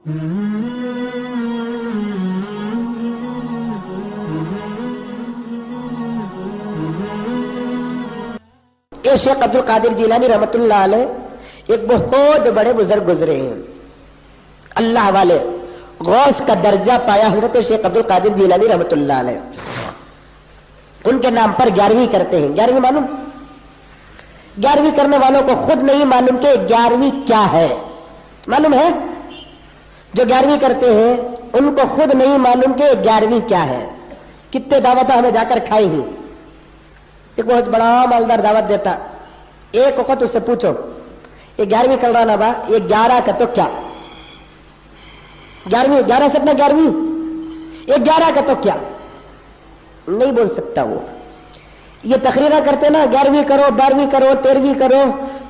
ये शेख अब्दुल कादिर जिलानी रहमतुल्लाह अलैह एक बहुत बड़े बुजुर्ग गुजरे हैं, अल्लाह वाले, गौस का दर्जा पाया हजरत शेख अब्दुल कादिर जिलानी रहमतुल्लाह अलैह। उनके नाम पर 11वीं करते हैं। 11वीं मालूम? 11वीं करने वालों को खुद नहीं मालूम कि 11वीं क्या है। मालूम है? जो 11वीं करते हैं उनको खुद नहीं मालूम कि 11वीं क्या है। कितने दावत हमें जाकर खाई ही। एक बहुत बड़ा मालदार दावत देता, एक वक्त उससे पूछो ये 11वीं कर रहा ना बा, ये 11 का तो क्या? 11वीं, 11 से अपना 11वीं, ये 11 का तो क्या? नहीं बोल सकता वो। ये तकरीरा करते ना, 11वीं करो, 12वीं करो, 13वीं करो,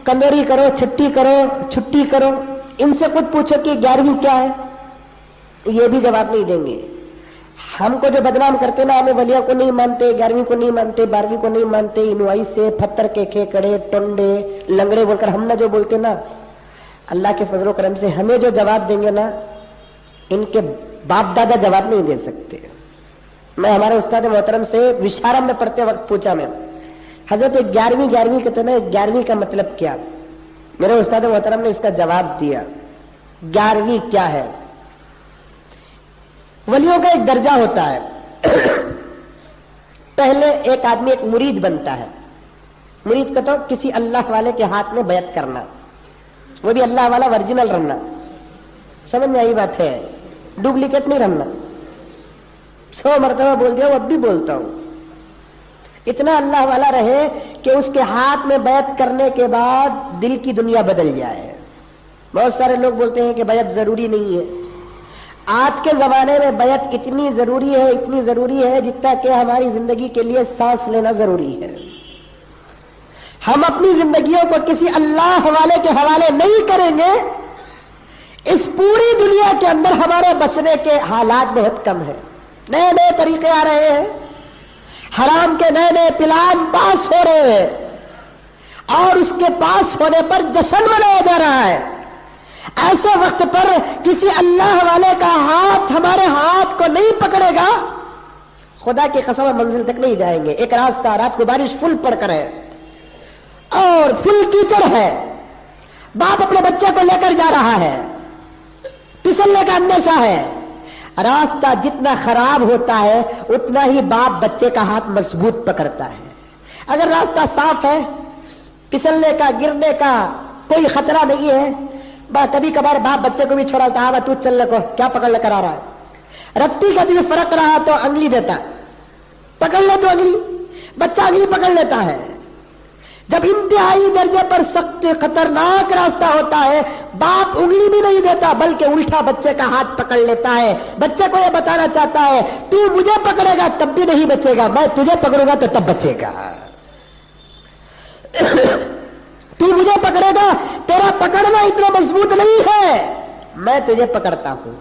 कंदोरी करो, छुट्टी करो, इनसे खुद पूछो कि 11वीं क्या है, ये भी जवाब नहीं देंगे। हमको जो बदनाम करते ना, हमें वलिया को नहीं मानते, 11वीं को नहीं मानते, 12वीं को नहीं मानते, इनवाई से पत्थर के खेकड़े, टोंडे, लंगड़े बोलकर हम ना जो बोलते ना, अल्लाह के फजलो करम से हमें जो जवाब देंगे ना, इनके बाप दादा जवाब नहीं दे सकते। मैं हमारे उस्ताद मोहतरम से विशारम में पढ़ते वक्त पूछा, मैं हजरत 11वीं कहते ना, 11वीं का मतलब क्या? मेरे उस्ताद मोहतरम ने इसका जवाब दिया, 11वीं क्या है? वलियों का एक दर्जा होता है। पहले एक आदमी एक मुरीद बनता है। मुरीद का तो किसी अल्लाह वाले के हाथ में बैत करना, वो भी अल्लाह वाला ओरिजिनल रहना। समझ में आई बात है? डुप्लीकेट नहीं रहना। 100 मरतबा बोल दिया, वो अब भी बोलता हूं, इतना अल्लाह वाला रहे कि उसके हाथ में बैत करने के बाद दिल की दुनिया बदल जाए। बहुत सारे लोग बोलते हैं कि बैत जरूरी नहीं है। आज के जमाने में बैत इतनी जरूरी है जितना कि हमारी जिंदगी के लिए सांस लेना जरूरी है। हम अपनी जिंदगियों को किसी अल्लाह वाले के हवाले नहीं करेंगे, इस पूरी दुनिया के अंदर हमारे बचने के हालात बहुत कम है। नए नए तरीके आ रहे हैं, हराम के नए नए प्लान पास हो रहे हैं और उसके पास होने पर जश्न मनाया जा रहा है। ऐसे वक्त पर किसी अल्लाह वाले का हाथ हमारे हाथ को नहीं पकड़ेगा, खुदा की कसम मंजिल तक नहीं जाएंगे। एक रास्ता, रात को बारिश फुल पड़कर है और फुल कीचड़ है, बाप अपने बच्चे को लेकर जा रहा है, फिसलने का अंदेशा है। रास्ता जितना खराब होता है उतना ही बाप बच्चे का हाथ मजबूत पकड़ता है। अगर रास्ता साफ है, फिसलने का, गिरने का कोई खतरा नहीं है, कभी कभार बाप बच्चे को भी छोड़ाता है, तू चल को क्या पकड़ लेकर आ रहा है। रत्ती का भी फर्क रहा तो अंगली देता, पकड़ ले तो अंगली, बच्चा अंगली पकड़ लेता है। जब इंतहाई दर्जे पर सख्त खतरनाक रास्ता होता है, बाप उंगली भी नहीं देता बल्कि उल्टा बच्चे का हाथ पकड़ लेता है। बच्चे को यह बताना चाहता है, तू मुझे पकड़ेगा तब भी नहीं बचेगा, मैं तुझे पकड़ूंगा तो तब बचेगा। तू मुझे पकड़ेगा, तेरा पकड़ना इतना मजबूत नहीं है, मैं तुझे पकड़ता हूं।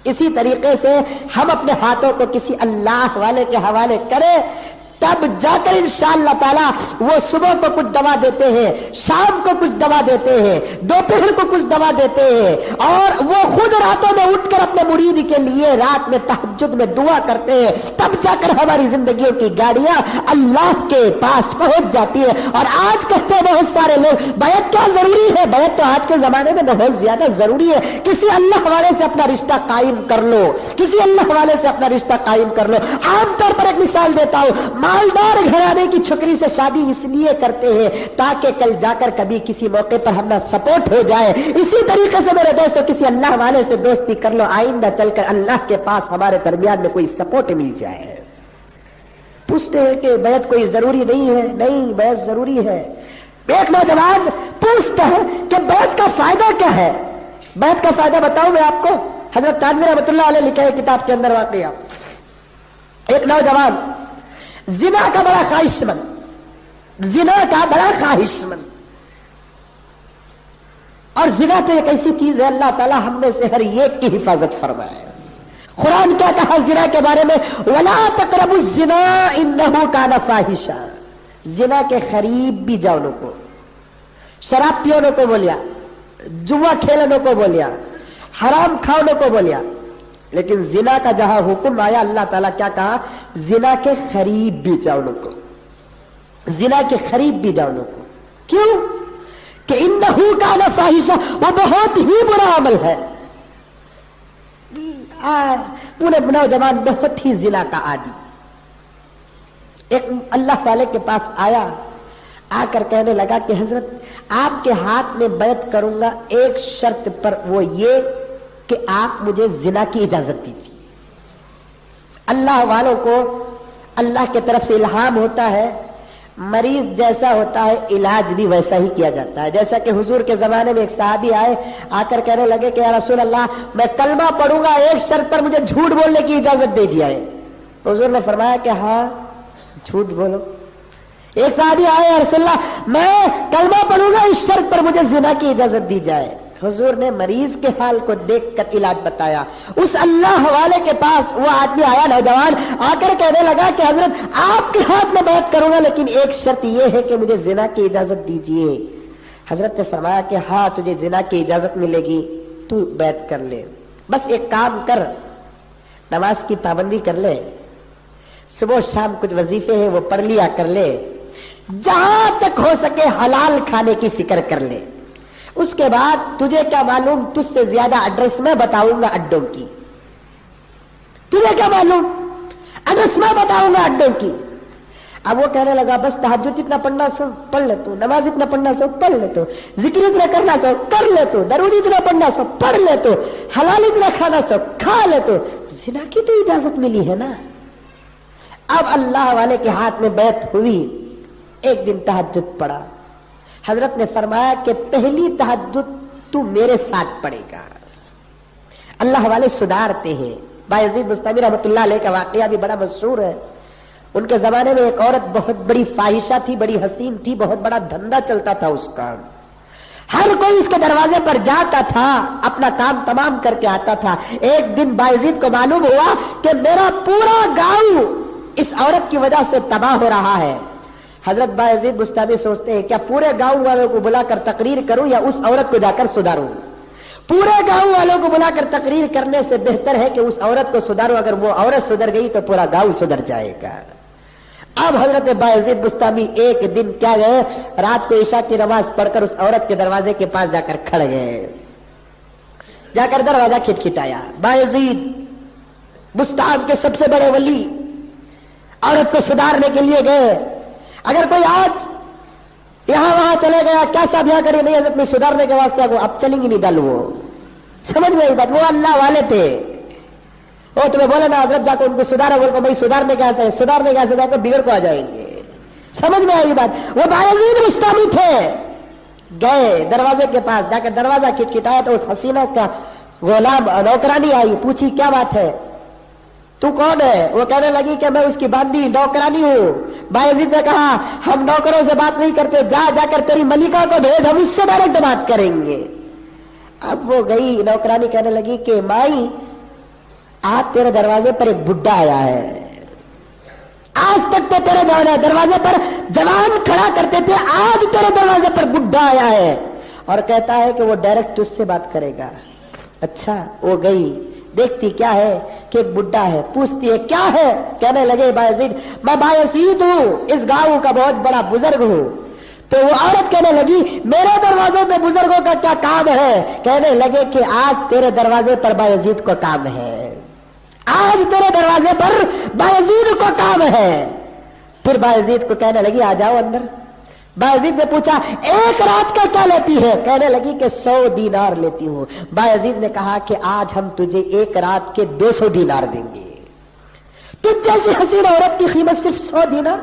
इसी तरीके से हम अपने हाथों को किसी अल्लाह वाले के हवाले करें, तब जाकर इंशाअल्लाह ताला वो सुबह को कुछ दवा देते हैं, शाम को कुछ दवा देते हैं, दोपहर को कुछ दवा देते हैं और वो खुद रातों में उठकर अपने मुरीद के लिए रात में तहज्जुद में दुआ करते हैं। तब जाकर हमारी जिंदगियों की गाड़ियां अल्लाह के पास पहुंच जाती है। और आज कहते हैं बहुत सारे लोग, बैत क्या जरूरी है? बैत तो आज के जमाने में बहुत ज्यादा जरूरी है। किसी अल्लाह वाले से अपना रिश्ता कायम कर लो, किसी अल्लाह वाले से अपना रिश्ता कायम कर लो। आमतौर पर एक मिसाल देता हूं, मालदार घराने की छोकरी से शादी इसलिए करते हैं ताकि कल जाकर कभी किसी मौके पर हमारा सपोर्ट हो जाए। इसी तरीके से मेरे दोस्तों, किसी अल्लाह वाले से दोस्ती कर लो, आइंदा चलकर अल्लाह के पास हमारे दरमियान में कोई सपोर्ट मिल जाए। पूछते हैं कि बैत कोई जरूरी नहीं है? नहीं, बैत जरूरी है। एक नौजवान पूछता है कि बैत का फायदा क्या है? बैत का फायदा बताऊं मैं आपको। हजरत तानवी रहमतुल्लाह अलैह लिखा है किताब के अंदर वाकया, एक नौजवान जिना का बड़ा ख्वाहिशमंद, जिना का बड़ा ख्वाहिशमंद। और जिना तो एक ऐसी चीज है, अल्लाह ताला हम में से हर एक की हिफाजत फरमाए। कुरान क्या कहा जिना के बारे में? वला तक़रबु जिना इन्नहु काना फाहिशा। जिना के करीब भी जाओ को, शराब पियोने को बोलिया, जुआ खेलने को बोलिया, हराम खाने को बोलिया, लेकिन जिना का जहां हुक्म आया अल्लाह ताला क्या कहा, जिना के करीब भी जाओ उनको, जिना के करीब भी जाओ उनको। क्यों कि इन्नहु काना फाहिशा, वो बहुत ही बुरा अमल है। पूरे नौजवान बहुत ही जिना का आदी एक अल्लाह वाले के पास आया, आकर कहने लगा कि हजरत आपके हाथ में बैत करूंगा एक शर्त पर, वो ये कि आप मुझे जिना की इजाजत दीजिए। अल्लाह वालों को अल्लाह की तरफ से इल्हाम होता है, मरीज जैसा होता है इलाज भी वैसा ही किया जाता है। जैसा कि हुजूर के जमाने में एक साहबी आए, आकर कहने लगे कि या रसूल अल्लाह मैं कलमा पढ़ूंगा, एक शर्त पर मुझे झूठ बोलने की इजाजत दे दिया है। हुजूर ने फरमाया कि हाँ झूठ बोलो। एक साहबी आए, या रसूल अल्लाह मैं कलमा पढ़ूंगा, इस शर्त पर मुझे जिना की इजाजत दी जाए। हुजूर ने मरीज के हाल को देखकर इलाज बताया। उस अल्लाह वाले के पास वो आदमी आया, नौजवान, आकर कहने लगा कि हजरत आपके हाथ में बैत करूंगा, लेकिन एक शर्त यह है कि मुझे जिना की इजाजत दीजिए। हजरत ने फरमाया कि हाँ तुझे जिना की इजाजत मिलेगी, तू बैत कर ले, बस एक काम कर, नमाज की पाबंदी कर ले, सुबह शाम कुछ वजीफे हैं वो पढ़ लिया कर ले, जहां तक हो सके हलाल खाने की फिक्र कर ले। उसके बाद तुझे क्या मालूम, तुझसे ज्यादा एड्रेस मैं बताऊंगा अड्डों की। तुझे क्या मालूम, एड्रेस मैं बताऊंगा अड्डों की। अब वो कहने लगा बस तहज्जुद इतना पढ़ना सो पढ़ ले तू, नमाज इतना पढ़ना सो पढ़ ले तू, जिक्र इतना करना सो कर ले तू, दरूद इतना पढ़ना सो पढ़ ले तू, हलाल इतना खाना सो खा ले तू, जिना की तो इजाजत मिली है ना। अब अल्लाह वाले के हाथ में बैत हुई, एक दिन तहज्जुद पढ़ा। हजरत ने फरमाया कि पहली तहज्जुद तू मेरे साथ पढ़ेगा। अल्लाह वाले सुधारते हैं। बायजीद बुस्तामी रहमतुल्लाह अलैह का वाकया भी बड़ा मशहूर है। उनके जमाने में एक औरत बहुत बड़ी फाहिशा थी, बड़ी हसीन थी, बहुत बड़ा धंधा चलता था उसका। हर कोई उसके दरवाजे पर जाता था, अपना काम तमाम करके आता था। एक दिन बायजीद को मालूम हुआ कि मेरा पूरा गांव इस औरत की वजह से तबाह हो रहा है। हजरत बायजीद बुस्तामी सोचते हैं क्या पूरे गांव वालों को बुलाकर तकरीर करूं या उस औरत को जाकर सुधारूं। पूरे गांव वालों को बुलाकर तकरीर करने से बेहतर है कि उस औरत को सुधारूं, अगर वो औरत सुधर गई तो पूरा गांव सुधर जाएगा। अब हजरत बायजीद बुस्तामी एक दिन क्या गए, रात को ईशा की नमाज पढ़कर उस औरत के दरवाजे के पास जाकर खड़ गए, जाकर दरवाजा खिटखिटाया। बायजीद बुस्ताम के सबसे बड़े वली औरत को सुधारने के लिए गए। अगर कोई आज यहां वहां चले गया, क्या साहब यहां करिए, नहीं हजरत में सुधारने के वास्ते वो अब चलेंगी नहीं दल, वो समझ में आई बात, वो अल्लाह वाले थे। वो तुम्हें बोले ना हजरत जाकर उनको सुधारा, बोल को भाई सुधारने का ऐसा है, सुधारने का ऐसा जाकर बिगड़ को आ जाएंगे। समझ में आई बात, वो बायजीद बुस्तामी थे। गए दरवाजे के पास, जाकर दरवाजा खिटखिटाया तो उस हसीना का गुलाम नौकरानी आई, पूछी क्या बात है, तू कौन है। वो कहने लगी कि मैं उसकी बांदी नौकरानी हूं। बायजीद ने कहा हम नौकरों से बात नहीं करते, जा जाकर तेरी मलिका को भेज, हम उससे डायरेक्ट बात करेंगे। अब वो गई, नौकरानी कहने लगी कि माई आज तेरे दरवाजे पर एक बुड्ढा आया है, आज तक तो तेरे दरवाजे पर जवान खड़ा करते थे, आज तेरे दरवाजे पर बुड्ढा आया है और कहता है कि वो डायरेक्ट तुझसे बात करेगा। अच्छा, वो गई, देखती क्या है कि एक बुड्ढा है, पूछती है क्या है। कहने लगे बायजीद मैं बायजीद हूं, इस गांव का बहुत बड़ा बुजुर्ग हूं। तो वो औरत कहने लगी मेरे दरवाजों पे बुजुर्गों का क्या काम है। कहने लगे कि आज तेरे दरवाजे पर बायजीद को काम है, आज तेरे दरवाजे पर बायजीद को काम है। फिर बायजीद को कहने लगी आ जाओ अंदर। बायजीद ने पूछा एक रात का क्या लेती है। कहने लगी कि 100 दीनार लेती हूं। बायजीद ने कहा कि आज हम तुझे एक रात के 200 दीनार देंगे। तुझ जैसी हसीन औरत की कीमत सिर्फ 100 दीनार।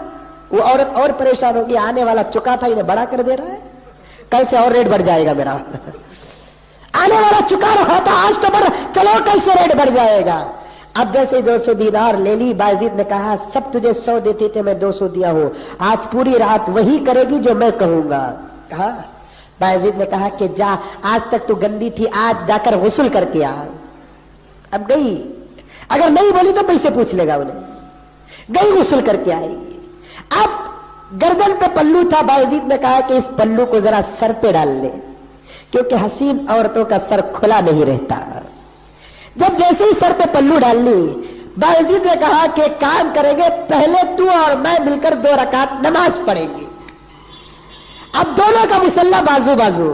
वो औरत और परेशान होगी, आने वाला चुका था इन्हें बड़ा कर दे रहा है, कल से और रेट बढ़ जाएगा मेरा। आने वाला चुका रहा था, आज तो बढ़, चलो कल से रेट बढ़ जाएगा। अब जैसे 200 दीनार ले ली, बायजीद ने कहा सब तुझे 100 देते थे, मैं 200 दिया हूं, आज पूरी रात वही करेगी जो मैं कहूंगा। कहा बायजीद ने कहा कि जा, आज तक तू गंदी थी, आज जाकर गुस्ल करके आ। अब गई, अगर नहीं बोली तो पैसे पूछ लेगा उन्हें। गई, गुस्ल करके आई। अब गर्दन पे पल्लू था, बायजीद ने कहा कि इस पल्लू को जरा सर पे डाल ले, क्योंकि हसीन औरतों का सर खुला नहीं रहता। جب جیسے ہی سر پہ پلو ڈال لی، بايزيد نے کہا کہ کام کریں گے، پہلے تو اور میں مل کر 2 رکعت نماز پڑھیں گے۔ اب دونوں کا مسلح بازو بازو،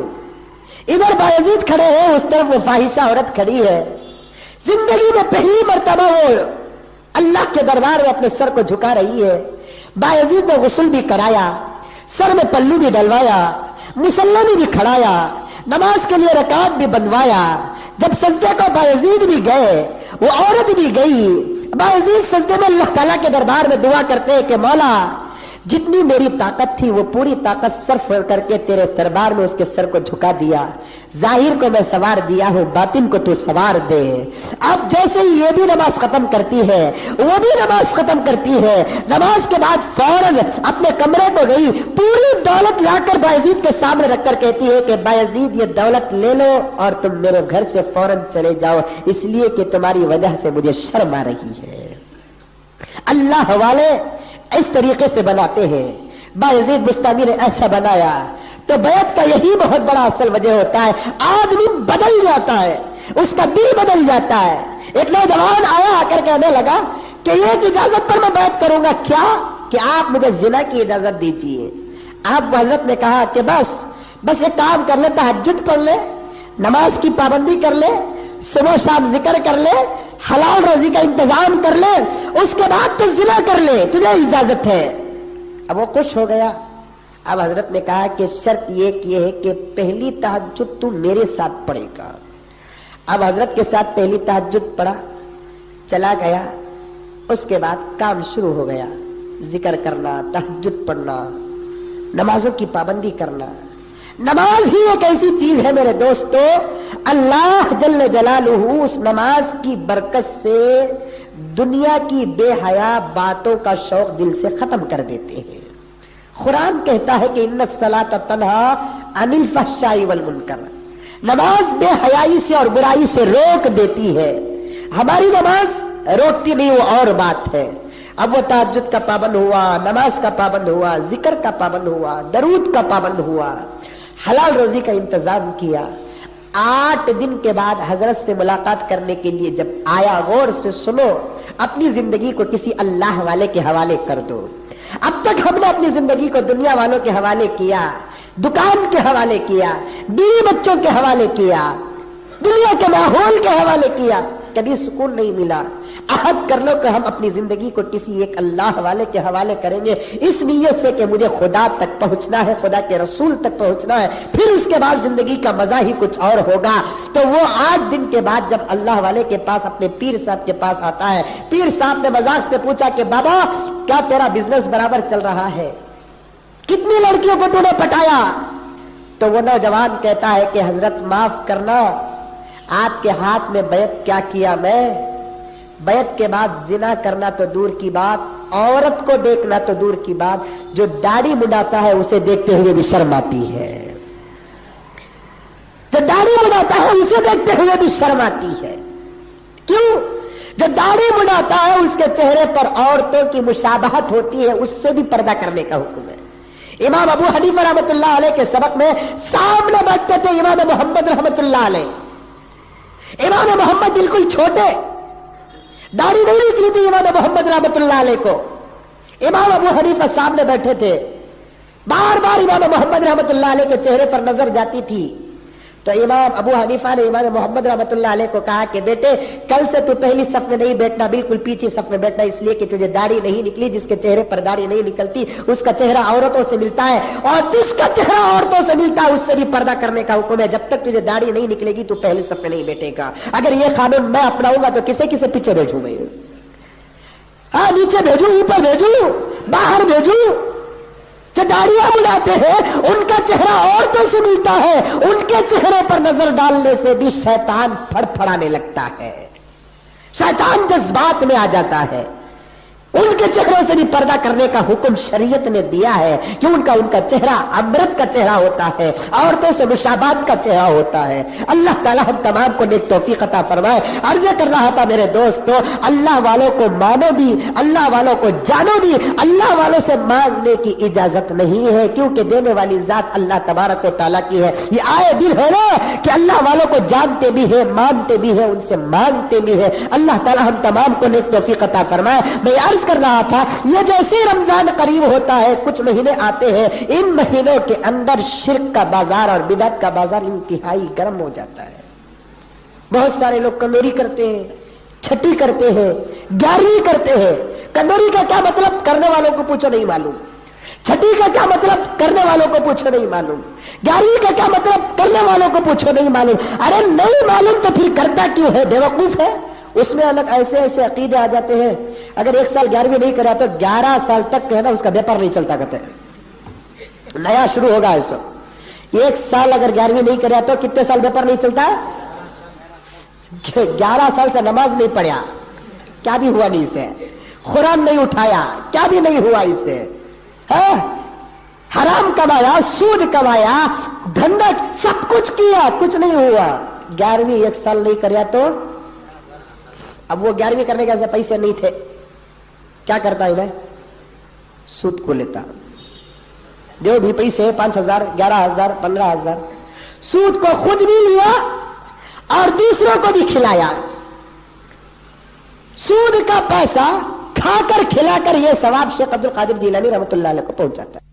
ادھر بايزيد کھڑے ہیں، اس طرف وہ فاحشہ عورت کھڑی ہے۔ زندگی میں پہلی مرتبہ وہ اللہ کے دربار میں اپنے سر کو جھکا رہی ہے۔ بايزيد نے غسل بھی کرایا، سر میں پلو بھی ڈلوایا، مصلی میں بھی کھڑایا، نماز کے لیے رکعت بھی بنوایا۔ جب سجدے کو بايزيد بھی گئے، وہ عورت بھی گئی، بايزيد سجدے میں اللہ تعالیٰ کے دربار میں دعا کرتے کہ مولا جتنی میری طاقت تھی وہ پوری طاقت صرف کر کے تیرے دربار میں اس کے سر کو جھکا دیا، ظاہر کو میں سوار دیا ہوں، باطن کو تو سوار دے۔ اب جیسے ہی یہ بھی نماز ختم کرتی ہے، وہ بھی نماز ختم کرتی ہے، نماز کے بعد فوراً اپنے کمرے کو گئی، پوری دولت لا کر بايزيد کے سامنے رکھ کر کہتی ہے کہ بايزيد یہ دولت لے لو اور تم میرے گھر سے فوراً چلے جاؤ، اس لیے کہ تمہاری وجہ سے مجھے شرم آ رہی ہے۔ اللہ والے اس طریقے سے بناتے ہیں۔ بايزيد بستامی نے ایسا بنایا تو بیعت کا یہی بہت بڑا اصل وجہ ہوتا ہے، آدمی بدل جاتا ہے، اس کا دل بدل جاتا ہے۔ ایک نوجوان آیا، آ کر کہنے لگا کہ ایک اجازت پر میں بیعت کروں گا، کیا کہ آپ مجھے زنا کی اجازت دیجیے۔ آپ حضرت نے کہا کہ بس ایک کام کر لے، تہجد پڑھ لے، نماز کی پابندی کر لے، صبح شام ذکر کر لے، حلال روزی کا انتظام کر لے، اس کے بعد تو زنا کر لے، تجھے اجازت ہے۔ اب وہ خوش ہو گیا۔ اب حضرت نے کہا کہ شرط یہ ہے کہ پہلی تہجد تو میرے ساتھ پڑھے گا۔ اب حضرت کے ساتھ پہلی تہجد پڑھا، چلا گیا، اس کے بعد کام شروع ہو گیا، ذکر کرنا، تہجد پڑھنا، نمازوں کی پابندی کرنا۔ نماز ہی ایک ایسی چیز ہے میرے دوستو، اللہ جل جلالہ اس نماز کی برکت سے دنیا کی بے حیا باتوں کا شوق دل سے ختم کر دیتے ہیں۔ قرآن کہتا ہے کہ ان الصلاۃ تنہی عن الفحشاء والمنکر، نماز بے حیائی سے اور برائی سے روک دیتی ہے۔ ہماری نماز روکتی نہیں، وہ اور بات ہے۔ اب وہ تہجد کا پابند ہوا، نماز کا پابند ہوا، ذکر کا پابند ہوا، درود کا پابند ہوا، حلال روزی کا انتظام کیا۔ 8 دن کے بعد حضرت سے ملاقات کرنے کے لیے جب آیا، غور سے سنو، اپنی زندگی کو کسی اللہ والے کے حوالے کر دو۔ اب تک ہم نے اپنی زندگی کو دنیا والوں کے حوالے کیا، دکان کے حوالے کیا، بیوی بچوں کے حوالے کیا، دنیا کے ماحول کے حوالے کیا، کبھی سکون نہیں ملا۔ عہد کر لو کہ ہم اپنی زندگی کو کسی ایک اللہ والے کے حوالے کریں گے، اس نیت سے کہ مجھے خدا تک پہنچنا ہے، خدا کے رسول تک پہنچنا ہے، پھر اس کے بعد زندگی کا مزہ ہی کچھ اور ہوگا۔ تو وہ 8 دن کے بعد جب اللہ والے کے پاس اپنے پیر صاحب کے پاس آتا ہے، پیر صاحب نے مذاق سے پوچھا کہ بابا کیا تیرا بزنس برابر چل رہا ہے؟ کتنی لڑکیوں کو تو نے پٹایا؟ تو وہ نوجوان کہتا ہے کہ حضرت معاف کرنا، آپ کے ہاتھ میں بیعت کیا کیا میں؟ بیعت کے بعد زنا کرنا تو دور کی بات، عورت کو دیکھنا تو دور کی بات، جو داڑھی مڈاتا ہے اسے دیکھتے ہوئے بھی شرم آتی ہے، جو داڑھی مڈاتا ہے اسے دیکھتے ہوئے بھی شرم آتی ہے۔ کیوں؟ جو داڑھی مڈاتا ہے اس کے چہرے پر عورتوں کی مشابہت ہوتی ہے، اس سے بھی پردہ کرنے کا حکم ہے۔ امام ابو حنیفہ رحمۃ اللہ علیہ کے سبق میں سامنے بیٹھتے تھے امام محمد رحمۃ اللہ علیہ۔ امام محمد بالکل چھوٹے، داڑھی نہیں نکلی تھی امام محمد رحمۃ اللہ علیہ کو۔ امام ابو حنیفہ سامنے بیٹھے تھے، بار بار امام محمد رحمۃ اللہ علیہ کے چہرے پر نظر جاتی تھی، تو امام ابو حنیفہ نے امام محمد رحمۃ اللہ علیہ کو کہا کہ بیٹے کل سے تو پہلی صف میں نہیں بیٹھنا، بالکل پیچھے صف میں بیٹھنا، اس لیے کہ تجھے داڑھی نہیں نکلی، جس کے چہرے پر داڑھی نہیں نکلتی اس کا چہرہ عورتوں سے ملتا ہے، اور جس کا چہرہ عورتوں سے ملتا ہے اس سے بھی پردہ کرنے کا حکم ہے۔ جب تک تجھے داڑھی نہیں نکلے گی تو پہلی صف میں نہیں بیٹھے گا۔ اگر یہ قانون میں اپناؤں گا تو کسے کسے پیچھے بھیجوں میں؟ ہاں، نیچے بھیجوں، اوپر بھیجوں، باہر بھیجوں؟ کہ داڑیاں مڈاتے ہیں ان کا چہرہ عورتوں سے ملتا ہے، ان کے چہرے پر نظر ڈالنے سے بھی شیطان پھڑ پھڑانے لگتا ہے، شیطان جذبات میں آ جاتا ہے۔ ان کے چہروں سے بھی پردہ کرنے کا حکم شریعت نے دیا ہے کہ ان کا چہرہ امرت کا چہرہ ہوتا ہے، عورتوں سے مشابہت کا چہرہ ہوتا ہے۔ اللہ تعالی ہم تمام کو نیک توفیق عطا فرمائے۔ عرض کر رہا تھا میرے دوستو، اللہ والوں کو مانو بھی، اللہ والوں کو جانو بھی، اللہ والوں سے مانگنے کی اجازت نہیں ہے، کیونکہ دینے والی ذات اللہ تبارک و تعالیٰ کی ہے۔ یہ آئے دن ہے نا کہ اللہ والوں کو جانتے بھی ہیں، مانتے بھی ہیں، ان سے مانگتے بھی ہیں۔ اللہ تعالی ہم تمام کو نیک توفیق عطا فرمائے۔ میں عرض کر رہا تھا، یہ جیسے رمضان قریب ہوتا ہے، کچھ مہینے آتے ہیں، ان مہینوں کے اندر شرک کا بازار اور بدعت کا بازار انتہائی گرم ہو جاتا ہے۔ بہت سارے لوگ کنوری کرتے ہیں، چھٹی کرتے ہیں، 11ویں کرتے ہیں۔ کنوری کا کیا مطلب کرنے والوں کو پوچھو نہیں معلوم، چھٹی کا کیا مطلب کرنے والوں کو پوچھو نہیں معلوم، 11ویں کا کیا مطلب کرنے والوں کو پوچھو نہیں معلوم۔ ارے نہیں معلوم تو پھر کرتا کیوں ہے؟ بیوقوف ہے۔ اس میں الگ ایسے ایسے عقیدے آ جاتے ہیں، اگر 1 سال 11ویں نہیں کرا تو 11 سال تک کہنا اس کا بیپار نہیں چلتا، کہتے ہیں نیا شروع ہوگا ایسا۔ 1 سال اگر 11ویں نہیں کرا تو کتنے سال بیپار نہیں چلتا؟ 11 سال سے نماز نہیں پڑھا، کیا بھی ہوا نہیں اسے، قرآن نہیں اٹھایا، کیا بھی نہیں ہوا اسے، حرام کمایا، سود کمایا، دھندا سب کچھ کیا، کچھ نہیں ہوا۔ 11ویں 1 سال نہیں کریا تو اب وہ 11ویں کرنے کے ایسے پیسے نہیں تھے، کیا کرتا انہیں؟ سود کو لیتا، دیو بھی پیسے 5,000 11,000 15,000، سود کو خود بھی لیا اور دوسروں کو بھی کھلایا۔ سود کا پیسہ کھا کر کھلا کر یہ ثواب شیخ عبد القادر جیلانی رحمۃ اللہ علیہ کو پہنچ جاتا ہے۔